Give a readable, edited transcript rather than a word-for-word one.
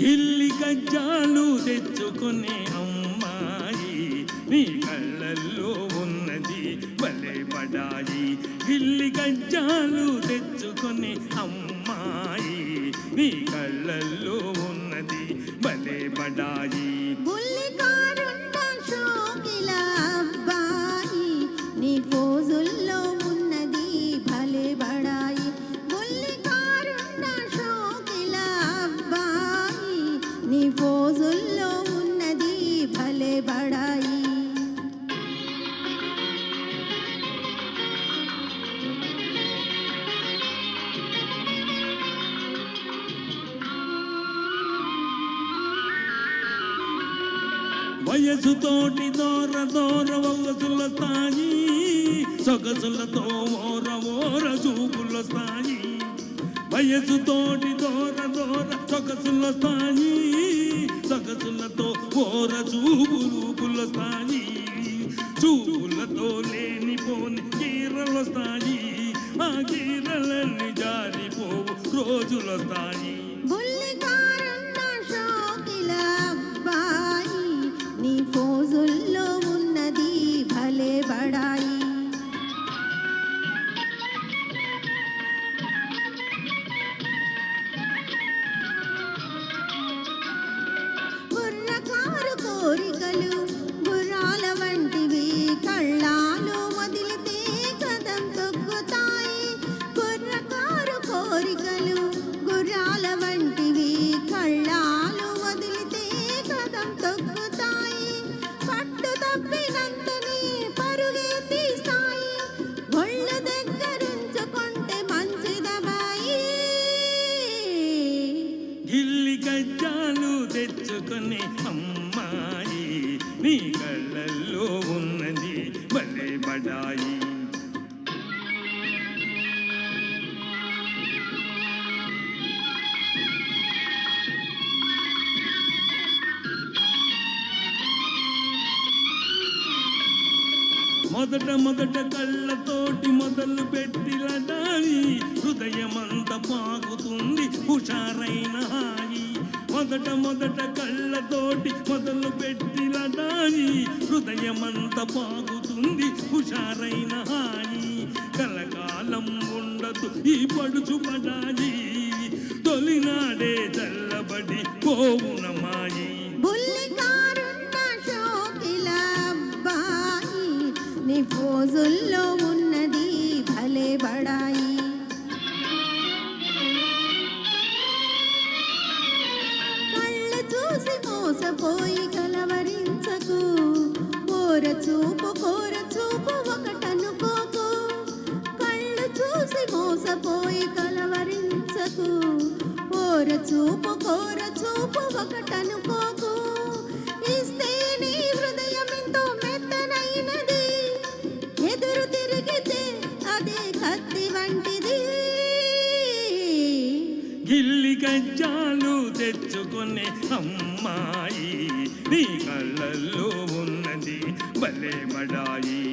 గిల్లి గజ్జాలు తెచ్చుకునే అమ్మాయి నీ కళ్ళల్లో ఉన్నది భలే బడాయి. గిల్లి గజ్జాలు తెచ్చుకునే అమ్మాయి నీ కళ్ళల్లో ఉన్నది భలే బడాయి. నీ పోజుల్లో ఉన్నది భలే బడాయి. బుల్లికారున్న షోకిల అబ్బాయి నీ పోజుల్లో ఉన్నది భలే బడాయి. వయసుతోటి దూర దూర వయసులొస్తాయి, సొగసులతో ఓర ఓర చూపులొస్తాయి. వయసుతోటి దూర దూర సొగసులొస్తాయి, సొగసులతో ఓర చూపులొస్తాయి. చూపులతో లేనిపోని గీరలొస్తాయి, ఆ గీరలన్నీ జారిపోవు రోజులొస్తాయి. నీ పోజుల్లో ఉన్నది భలే బడాయి. బుర్రకారు కోరికలు గుర్రాల వంటివి, కళ్ళాలు వదిలితే కదం తొక్కుతాయి. బుర్రకారు కోరికలు గుర్రాల వంటివి, కళ్ళాలు వదిలితే కదం తొక్కుతాయి. పట్టు తప్పినంతనే పరుగే తీస్తాయి, ఒళ్ళ దగ్గరుంచుకుంటే మంచిదబాయి. గిల్లి గజ్జాలు తెచ్చుకునే అమ్మాయి నీ కళ్ళల్లో ఉన్నది భలే బడాయి. మొదట మొదట కళ్ళతోటి మొదలు పెట్టిలడాయి, హృదయమంత పాకుతుంది హుషారైన హాయి. మొదట మొదట కళ్ళతోటి మొదలు పెట్టిలడాయి, హృదయమంత పాకుతుంది హుషారైన హాయి. కలకాలం ఉండదు ఈ పడుచు పడాయి, తొలినాడే చల్లబడి పోవునమాయి. నీ పోజుల్లో ఉన్నది భలే బడాయి. కళ్ళు చూసి మోసపోయి కలవరించకు, కోర చూపు ఒకటనుకోకు. కళ్ళు చూసి మోసపోయి కలవరించకు, కోర చూపు ఒకటనుకోకు. ఇస్తే నీ హృదయం ఎంతో మెత్తనైనది, ఎదురు తిరిగితే అదే కత్తి వంటిది. గిల్లి గజ్జాలు తెచ్చుకునే అమ్మాయి నీ కళ్ళల్లో ఉన్నది భలే బడాయి.